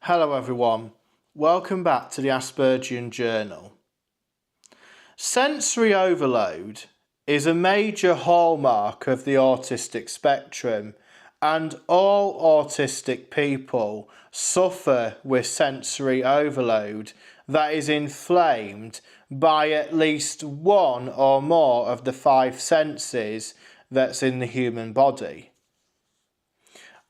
Hello everyone, welcome back to the Aspergian Journal. Sensory overload is a major hallmark of the autistic spectrum, and all autistic people suffer with sensory overload that is inflamed by at least one or more of the 5 senses that's in the human body.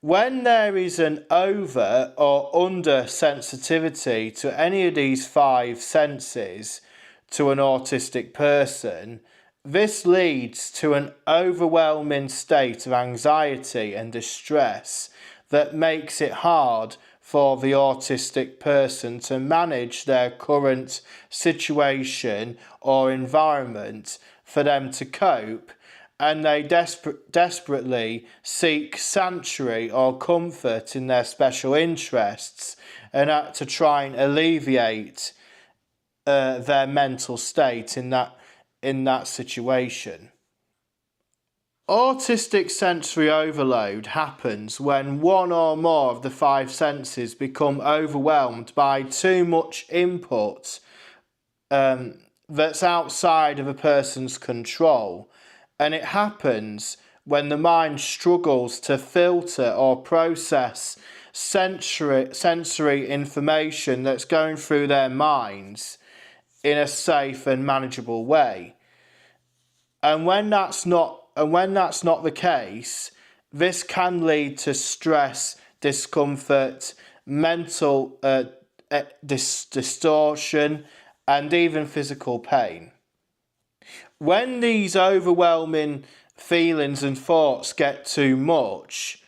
When there is an over or under sensitivity to any of these 5 senses to an autistic person, this leads to an overwhelming state of anxiety and distress that makes it hard for the autistic person to manage their current situation or environment for them to cope, and they desperately seek sanctuary or comfort in their special interests and to try and alleviate their mental state in that situation. Autistic sensory overload happens when one or more of the 5 senses become overwhelmed by too much input that's outside of a person's control. And it happens when the mind struggles to filter or process sensory information that's going through their minds in a safe and manageable way. And when that's not the case, this can lead to stress, discomfort, mental distortion, and even physical pain. When these overwhelming feelings and thoughts get too much,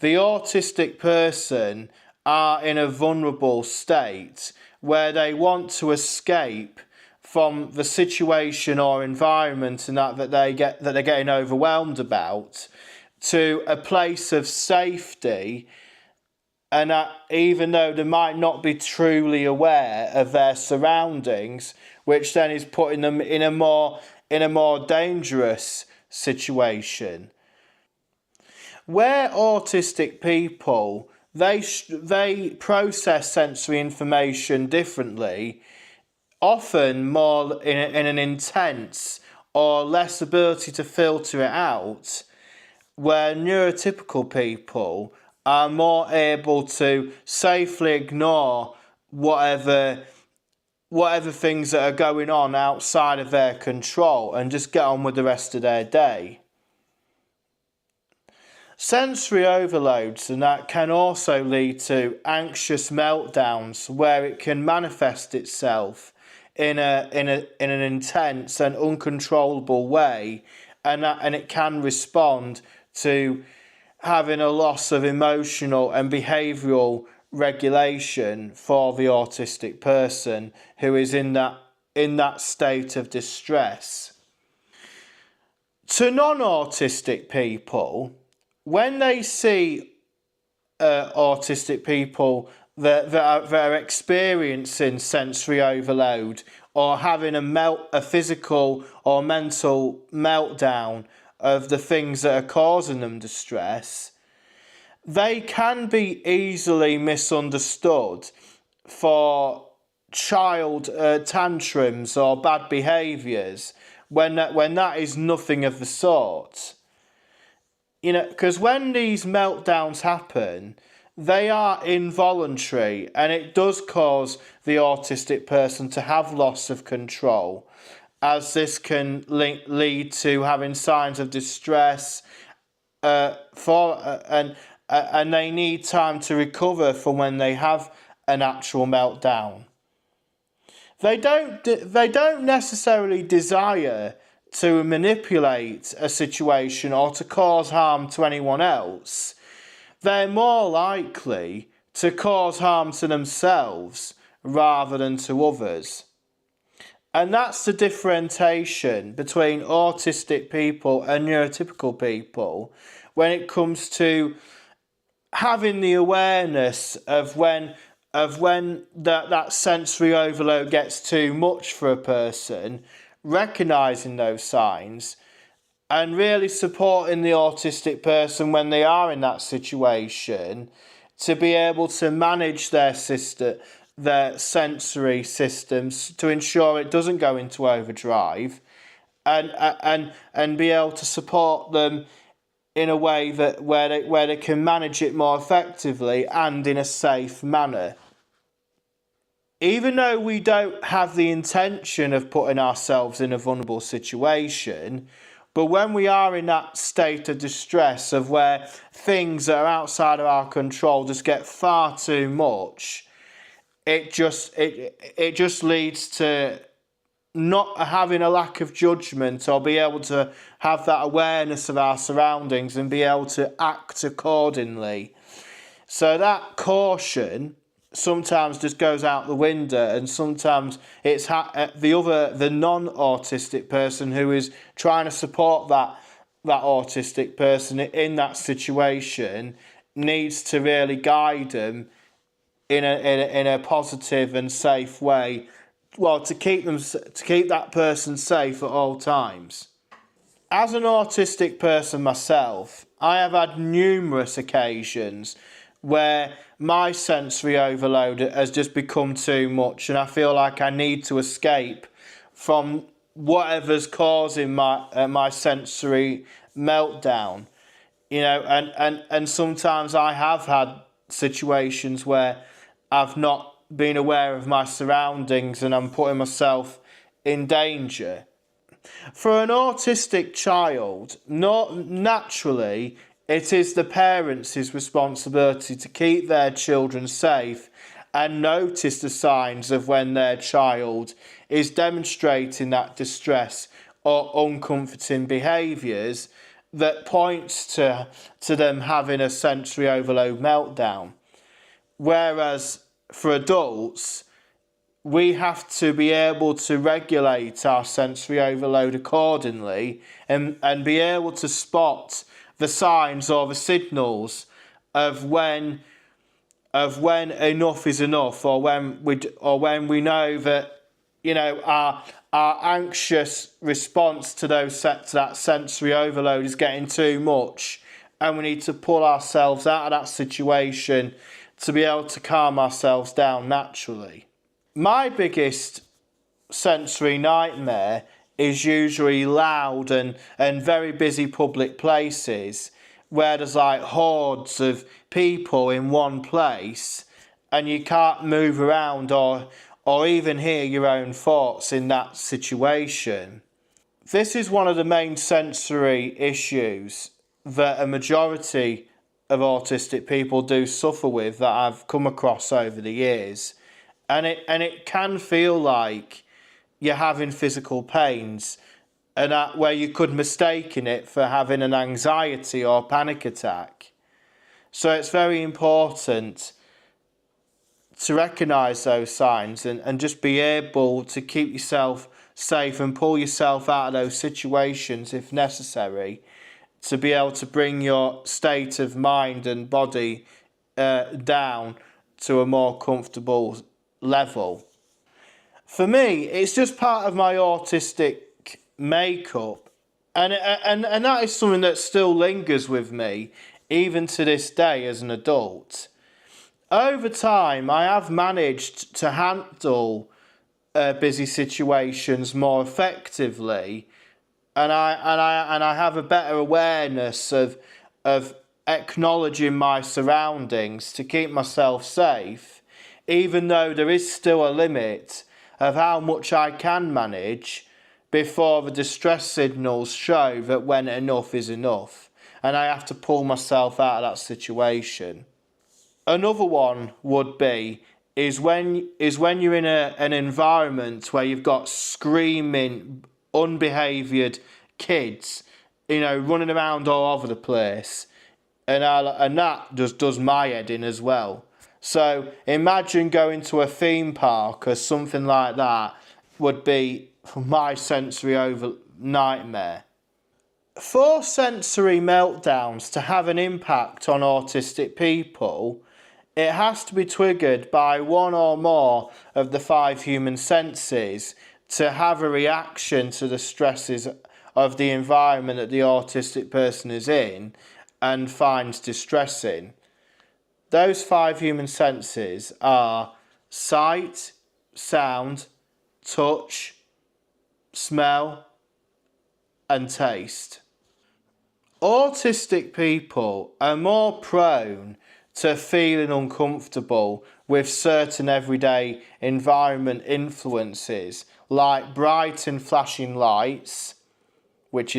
the autistic person are in a vulnerable state where they want to escape from the situation or environment and that they're getting overwhelmed about to a place of safety, and that even though they might not be truly aware of their surroundings, which then is putting them in a more dangerous situation. Where autistic people, they process sensory information differently, often more in an intense or less ability to filter it out, where neurotypical people are more able to safely ignore whatever things that are going on outside of their control and just get on with the rest of their day. Sensory overloads and that can also lead to anxious meltdowns, where it can manifest itself in an intense and uncontrollable way, and it can respond to having a loss of emotional and behavioural regulation for the autistic person who is in that state of distress. To non-autistic people, when they see autistic people that are experiencing sensory overload or having a physical or mental meltdown of the things that are causing them distress, they can be easily misunderstood for child tantrums or bad behaviours when that is nothing of the sort. Because when these meltdowns happen, they are involuntary, and it does cause the autistic person to have loss of control, as this can lead to having signs of distress and they need time to recover from when they have an actual meltdown. They don't necessarily desire to manipulate a situation or to cause harm to anyone else. They're more likely to cause harm to themselves rather than to others. And that's the differentiation between autistic people and neurotypical people when it comes to having the awareness of when that sensory overload gets too much for a person, recognising those signs and really supporting the autistic person when they are in that situation to be able to manage their their sensory systems to ensure it doesn't go into overdrive, and be able to support them in a way that where they can manage it more effectively and in a safe manner. Even though we don't have the intention of putting ourselves in a vulnerable situation, but when we are in that state of distress of where things that are outside of our control just get far too much, it just leads to not having a lack of judgment, or be able to have that awareness of our surroundings and be able to act accordingly. So that caution sometimes just goes out the window, and sometimes it's the non-autistic person who is trying to support that autistic person in that situation needs to really guide them in a positive and safe way. Well, to keep that person safe at all times. As an autistic person myself, I have had numerous occasions where my sensory overload has just become too much, and I feel like I need to escape from whatever's causing my sensory meltdown. And sometimes I have had situations where I've not been aware of my surroundings and I'm putting myself in danger. For an autistic child, naturally, it is the parents' responsibility to keep their children safe and notice the signs of when their child is demonstrating that distress or uncomforting behaviours that points to them having a sensory overload meltdown. Whereas for adults, we have to be able to regulate our sensory overload accordingly, and be able to spot the signs or the signals of when enough is enough, or when we know that our anxious response to that sensory overload is getting too much, and we need to pull ourselves out of that situation to be able to calm ourselves down naturally. My biggest sensory nightmare is usually loud and very busy public places where there's like hordes of people in one place and you can't move around or even hear your own thoughts in that situation. This is one of the main sensory issues that a majority of autistic people do suffer with, that I've come across over the years. And it can feel like you're having physical pains, and where you could mistaken it for having an anxiety or panic attack. So it's very important to recognise those signs and just be able to keep yourself safe and pull yourself out of those situations if necessary, to be able to bring your state of mind and body down to a more comfortable level. For me, it's just part of my autistic makeup, and that is something that still lingers with me even to this day as an adult. Over time, I have managed to handle busy situations more effectively, and I have a better awareness of acknowledging my surroundings to keep myself safe, even though there is still a limit of how much I can manage before the distress signals show that when enough is enough, and I have to pull myself out of that situation. Another one would be when you're in an environment where you've got screaming, unbehaviored kids, running around all over the place, and that just does my head in as well. So imagine going to a theme park or something like that would be my sensory nightmare. For sensory meltdowns to have an impact on autistic people, it has to be triggered by one or more of the 5 human senses to have a reaction to the stresses of the environment that the autistic person is in and finds distressing. those 5 human senses are sight, sound, touch, smell, and taste. Autistic people are more prone to feeling uncomfortable with certain everyday environment influences like bright and flashing lights, which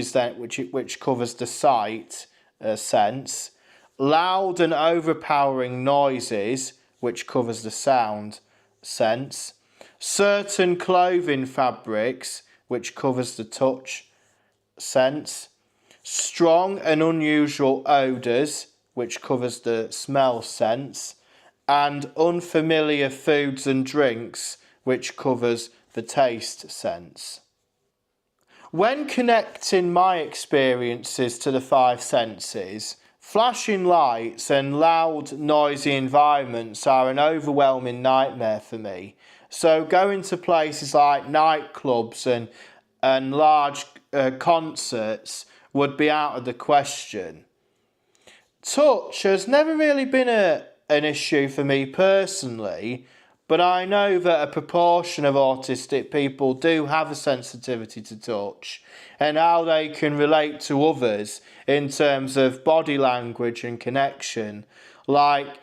covers the sight sense, loud and overpowering noises, which covers the sound sense, certain clothing fabrics, which covers the touch sense, strong and unusual odours, which covers the smell sense, and unfamiliar foods and drinks, which covers the taste sense. When connecting my experiences to the 5 senses, flashing lights and loud, noisy environments are an overwhelming nightmare for me. So going to places like nightclubs and large concerts would be out of the question. Touch has never really been an issue for me personally, but I know that a proportion of autistic people do have a sensitivity to touch and how they can relate to others in terms of body language and connection, like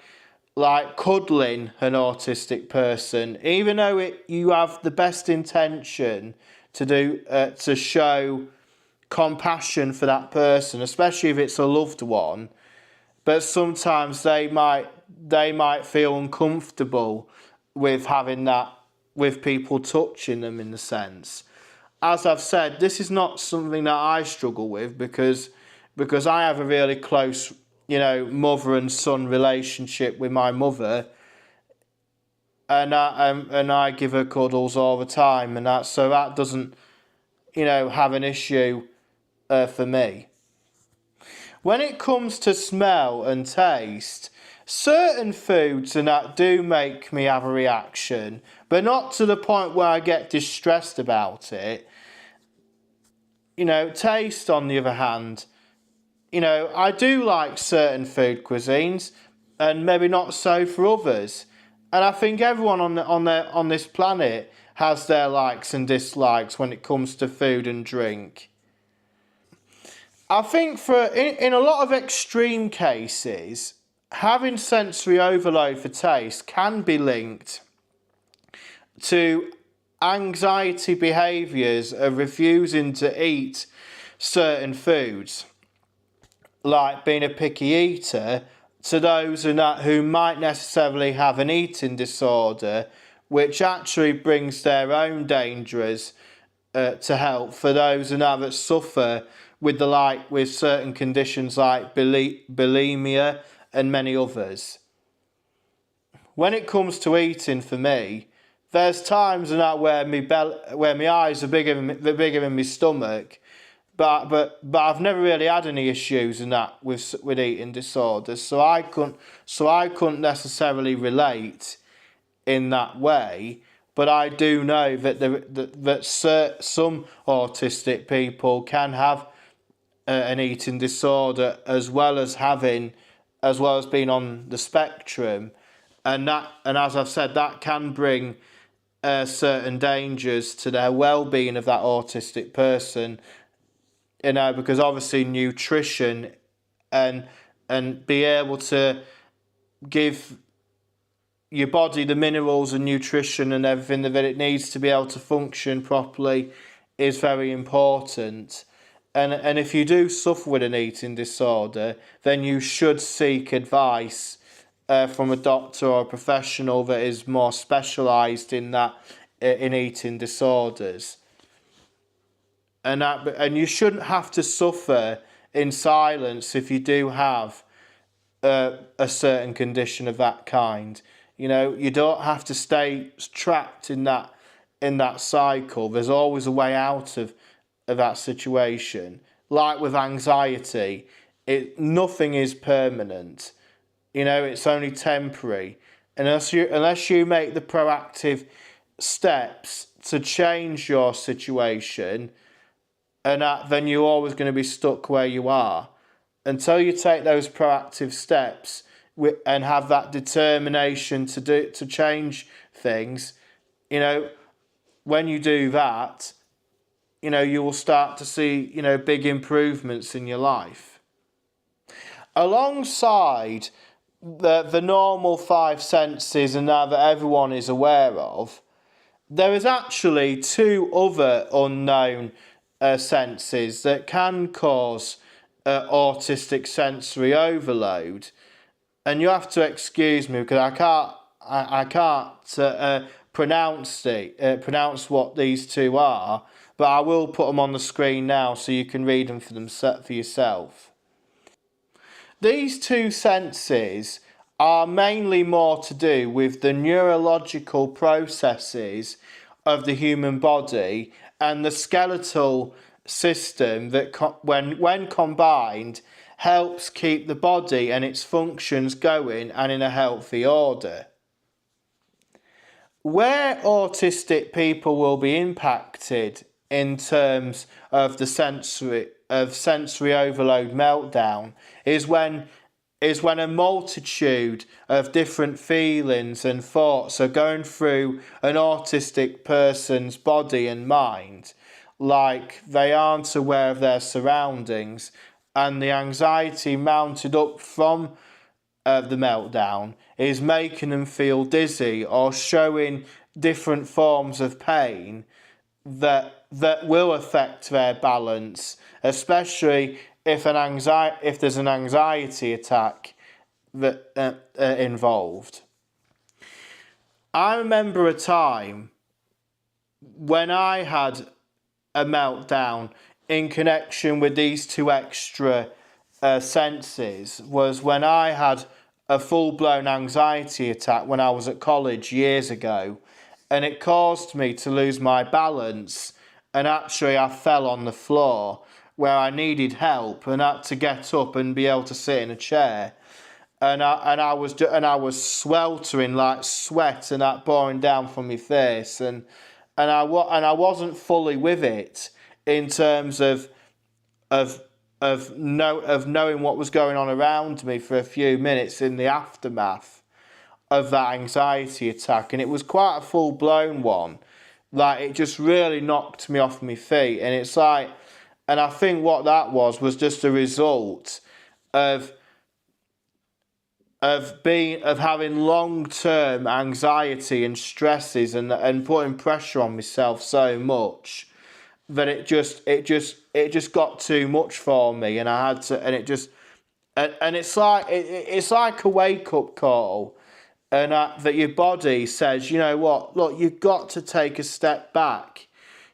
cuddling an autistic person, even though you have the best intention to show compassion for that person, especially if it's a loved one, but sometimes they might feel uncomfortable with having that, with people touching them in the sense. As I've said, this is not something that I struggle with because I have a really close, mother and son relationship with my mother, and I give her cuddles all the time, and that doesn't, have an issue for me. When it comes to smell and taste, certain foods and that do make me have a reaction, but not to the point where I get distressed about it. Taste, on the other hand, I do like certain food cuisines, and maybe not so for others. And I think everyone on this planet has their likes and dislikes when it comes to food and drink. I think in a lot of extreme cases, having sensory overload for taste can be linked to anxiety behaviours of refusing to eat certain foods, like being a picky eater, to those who might necessarily have an eating disorder, which actually brings their own dangers to help for those that suffer with certain conditions like bulimia and many others. When it comes to eating, for me, there's times where my eyes are bigger than my stomach, but I've never really had any issues with eating disorders, so I couldn't necessarily relate in that way. But I do know that some autistic people can have an eating disorder as well as being on the spectrum, and as I've said, that can bring certain dangers to their well-being of that autistic person. Because obviously nutrition and be able to give your body the minerals and nutrition and everything that it needs to be able to function properly is very important. And if you do suffer with an eating disorder, then you should seek advice from a doctor or a professional that is more specialised in eating disorders. And you shouldn't have to suffer in silence if you do have a certain condition of that kind. You don't have to stay trapped in that cycle. There's always a way out of that situation. Like with anxiety, nothing is permanent. It's only temporary. Unless you make the proactive steps to change your situation, and then you're always going to be stuck where you are. Until you take those proactive steps, and have that determination to change things, when you do that, you will start to see, big improvements in your life. Alongside the normal five senses and that everyone is aware of, there is actually two other unknown senses that can cause autistic sensory overload. And you have to excuse me because I can't pronounce what these two are, but I will put them on the screen now so you can read them for yourself. These two senses are mainly more to do with the neurological processes of the human body and the skeletal system that, when combined, helps keep the body and its functions going and in a healthy order. Where autistic people will be impacted in terms of the sensory overload meltdown is when a multitude of different feelings and thoughts are going through an autistic person's body and mind, like they aren't aware of their surroundings, and the anxiety mounted up from the meltdown is making them feel dizzy or showing different forms of pain that will affect their balance, especially if there's an anxiety attack that involved. I remember a time when I had a meltdown in connection with these two extra senses was when I had a full-blown anxiety attack when I was at college years ago, and it caused me to lose my balance, and actually I fell on the floor where I needed help and had to get up and be able to sit in a chair, and I was sweltering like sweat and that pouring down from my face, and I wasn't fully with it in terms of knowing what was going on around me for a few minutes in the aftermath of that anxiety attack, and it was quite a full-blown one. Like, it just really knocked me off my feet, and it's like, and I think what that was just a result of having long-term anxiety and stresses and putting pressure on myself so much that it just got too much for me, and I had to, and it just, and it's like a wake-up call, and that your body says, you know what, look, you've got to take a step back.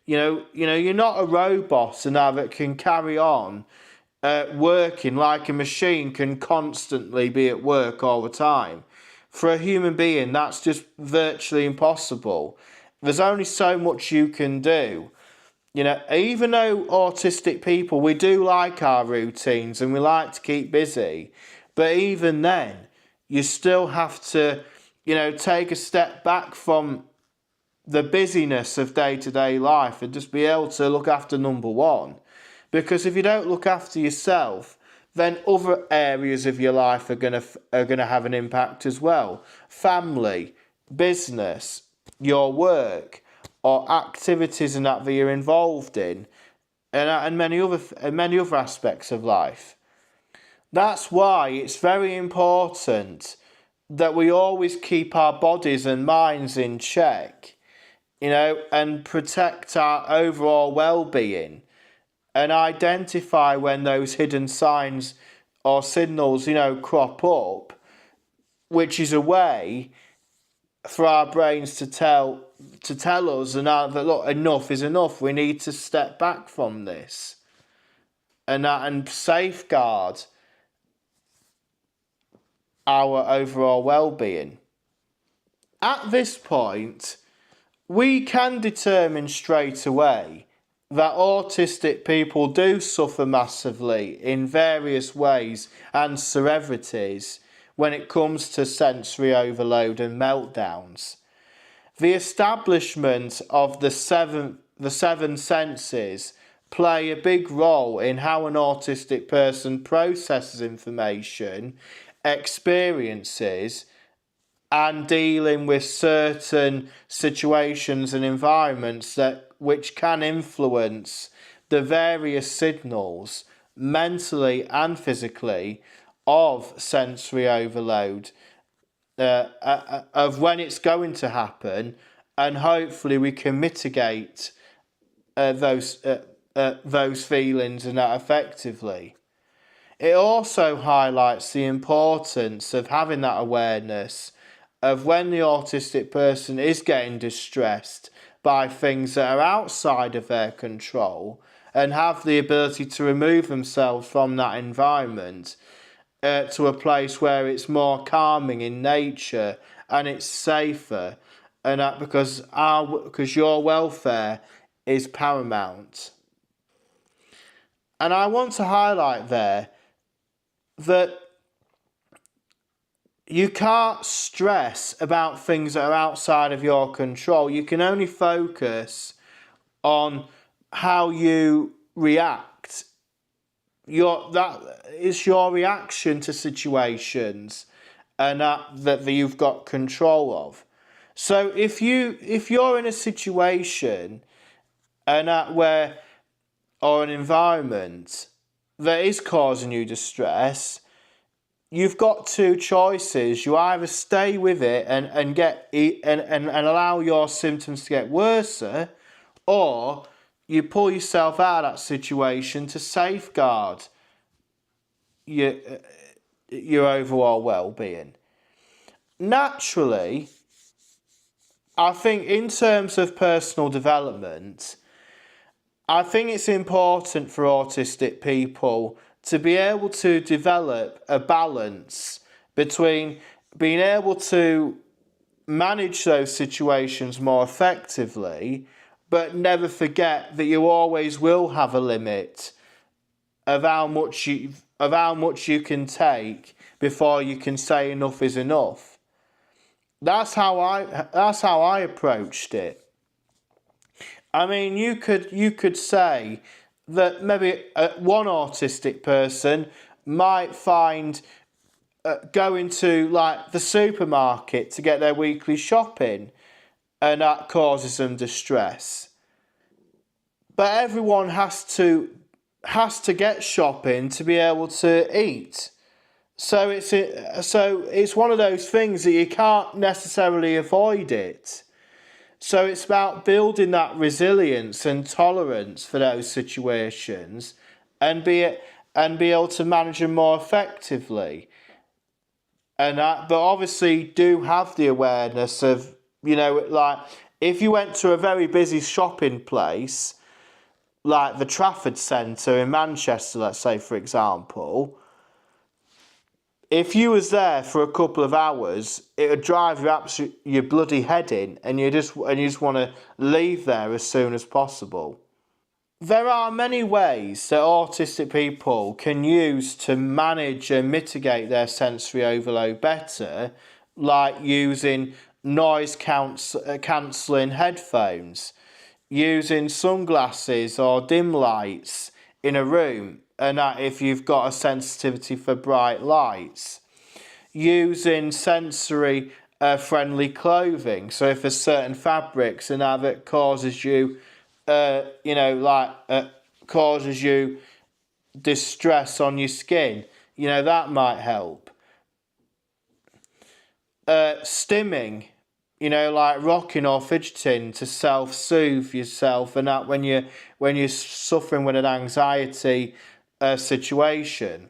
You're not a robot and that can carry on working like a machine can constantly be at work all the time. For a human being, that's just virtually impossible. There's only so much you can do. Even though autistic people, we do like our routines and we like to keep busy, but even then, you still have to, take a step back from the busyness of day-to-day life and just be able to look after number one. Because if you don't look after yourself, then other areas of your life are gonna have an impact as well. Family, business, your work, or activities and that you're involved in, and many other aspects of life. That's why it's very important that we always keep our bodies and minds in check, and protect our overall well-being, and identify when those hidden signs or signals, crop up, which is a way for our brains to tell us that, look, enough is enough. We need to step back from this and safeguard our overall well-being. At this point, we can determine straight away that autistic people do suffer massively in various ways and severities when it comes to sensory overload and meltdowns. The establishment of the seven senses play a big role in how an autistic person processes information experiences and dealing with certain situations and environments which can influence the various signals mentally and physically of sensory overload, of when it's going to happen, and hopefully we can mitigate those feelings and that effectively. It also highlights the importance of having that awareness of when the autistic person is getting distressed by things that are outside of their control, and have the ability to remove themselves from that environment to a place where it's more calming in nature and it's safer, and that because your welfare is paramount. And I want to highlight there that you can't stress about things that are outside of your control. You can only focus on how you react. That is your reaction to situations, and that you've got control of. So if you're in a situation and or an environment that is causing you distress, you've got two choices. You either stay with it and allow your symptoms to get worse, or you pull yourself out of that situation to safeguard your overall well-being. Naturally, I think in terms of personal development, I think it's important for autistic people to be able to develop a balance between being able to manage those situations more effectively, but never forget that you always will have a limit of how much you can take before you can say enough is enough. That's how I approached it. I mean, you could say that maybe one autistic person might find going to like the supermarket to get their weekly shopping, and that causes them distress. But everyone has to get shopping to be able to eat. So it's one of those things that you can't necessarily avoid it. So it's about building that resilience and tolerance for those situations, and be able to manage them more effectively. But obviously do have the awareness of, like if you went to a very busy shopping place, like the Trafford Centre in Manchester, let's say for example, if you was there for a couple of hours, it would drive your bloody head in, and you just want to leave there as soon as possible. There are many ways that autistic people can use to manage and mitigate their sensory overload better, like using noise cancelling headphones, using sunglasses or dim lights in a room, and that if you've got a sensitivity for bright lights, using sensory friendly clothing. So if there's certain fabrics and that causes you, causes you distress on your skin, that might help. Stimming, like rocking or fidgeting to self-soothe yourself, and that when you're suffering with an anxiety situation.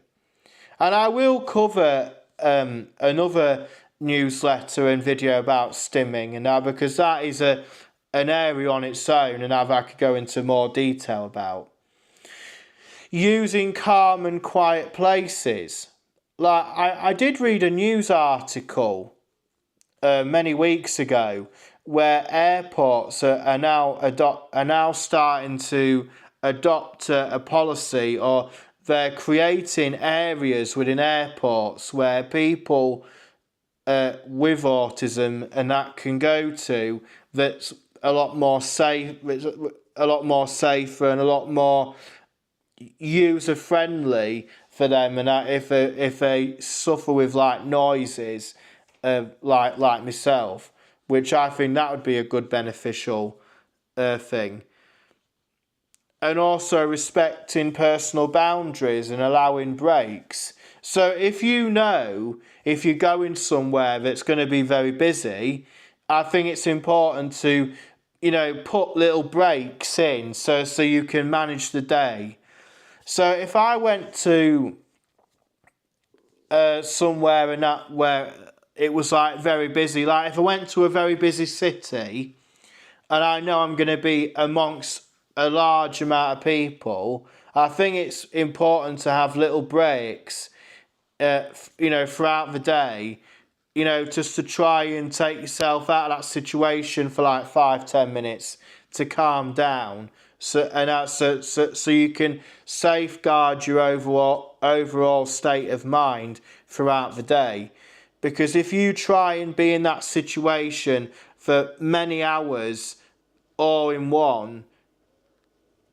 And I will cover another newsletter and video about stimming, and that because that is an area on its own, and I could go into more detail about. Using calm and quiet places. Like I did read a news article many weeks ago where airports are now starting to adopt a policy, or they're creating areas within airports where people with autism and that can go to, that's a lot more safe, a lot more safer and a lot more user friendly for them, and that if they suffer with like noises, like myself, which I think that would be a good beneficial thing. And also respecting personal boundaries and allowing breaks. So if you're going somewhere that's going to be very busy, I think it's important to, put little breaks in so you can manage the day. So if I went to somewhere where it was like very busy, like if I went to a very busy city and I know I'm going to be amongst a large amount of people, I think it's important to have little breaks, throughout the day, just to try and take yourself out of that situation for like 5-10 minutes to calm down. So you can safeguard your overall state of mind throughout the day. Because if you try and be in that situation for many hours all in one,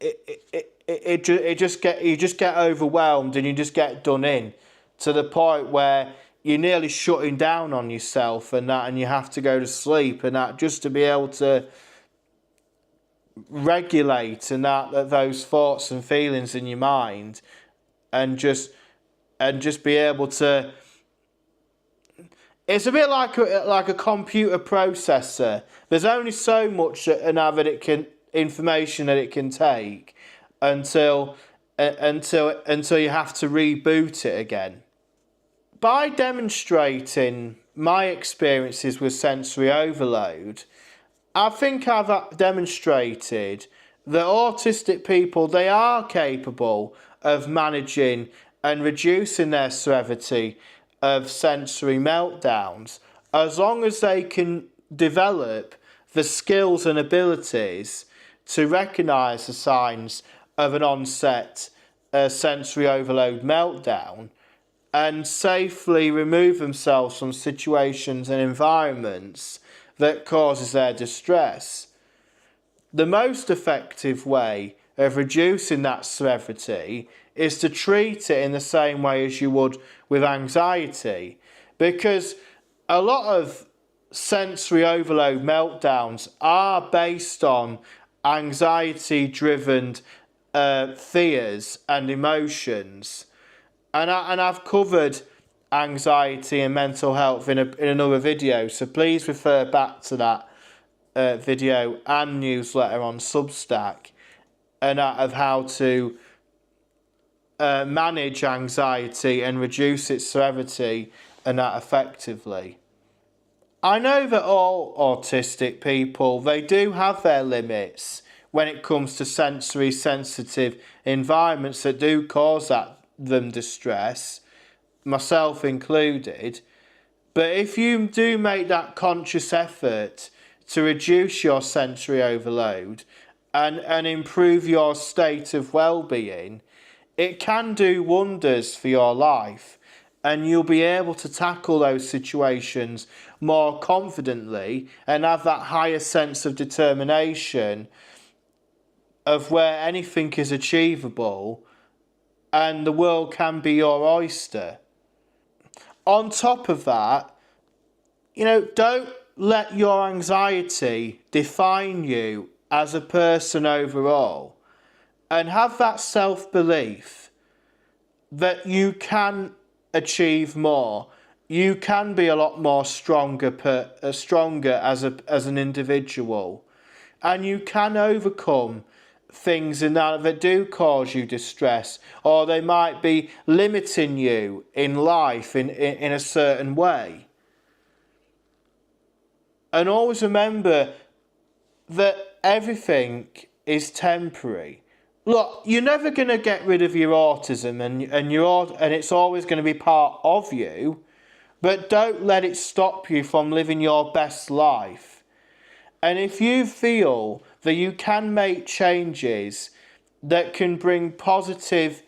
you just get overwhelmed and you just get done in to the point where you're nearly shutting down on yourself and you have to go to sleep and that, just to be able to regulate and those thoughts and feelings in your mind and just be able to. It's a bit like a computer processor. There's only so much information that it can take until you have to reboot it again. By demonstrating my experiences with sensory overload, I think I've demonstrated that autistic people, they are capable of managing and reducing their severity of sensory meltdowns, as long as they can develop the skills and abilities to recognise the signs of an onset sensory overload meltdown and safely remove themselves from situations and environments that causes their distress. The most effective way of reducing that severity is to treat it in the same way as you would with anxiety, because a lot of sensory overload meltdowns are based on anxiety-driven fears and emotions. And I've covered anxiety and mental health in another video, so please refer back to that video and newsletter on Substack, and of how to manage anxiety and reduce its severity and that effectively. I know that all autistic people, they do have their limits when it comes to sensory sensitive environments that do cause them distress, myself included. But if you do make that conscious effort to reduce your sensory overload and improve your state of well-being, it can do wonders for your life, and you'll be able to tackle those situations more confidently and have that higher sense of determination of where anything is achievable and the world can be your oyster. On top of that, don't let your anxiety define you as a person overall, and have that self-belief that you can achieve more. You can be a lot more stronger as an individual, and you can overcome things that do cause you distress, or they might be limiting you in life in a certain way. And always remember that everything is temporary. Look, you're never going to get rid of your autism, and it's always going to be part of you, but don't let it stop you from living your best life. And if you feel that you can make changes that can bring a positive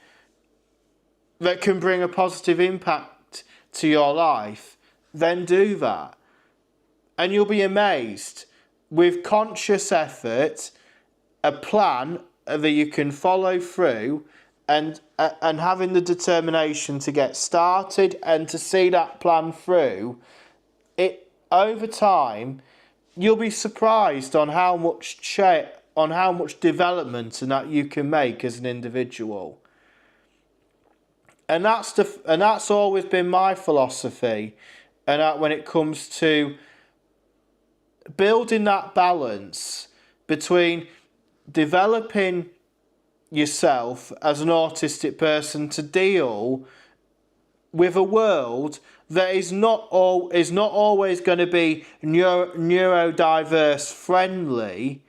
impact to your life, then do that. And you'll be amazed. With conscious effort, a plan that you can follow through and having the determination to get started and to see that plan through, it over time, you'll be surprised on how much development and that you can make as an individual. And that's always been my philosophy, and that when it comes to building that balance between developing yourself as an autistic person to deal with a world that is not always going to be neurodiverse friendly,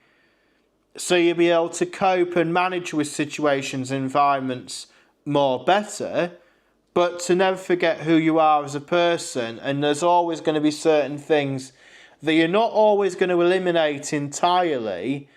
so you'll be able to cope and manage with situations and environments more better, but to never forget who you are as a person. And there's always going to be certain things that you're not always going to eliminate entirely,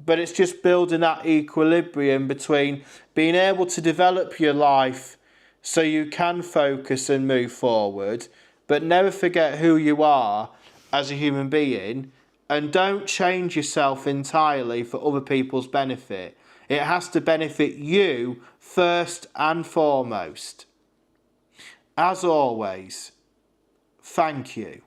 but it's just building that equilibrium between being able to develop your life so you can focus and move forward, but never forget who you are as a human being, and don't change yourself entirely for other people's benefit. It has to benefit you first and foremost. As always, thank you.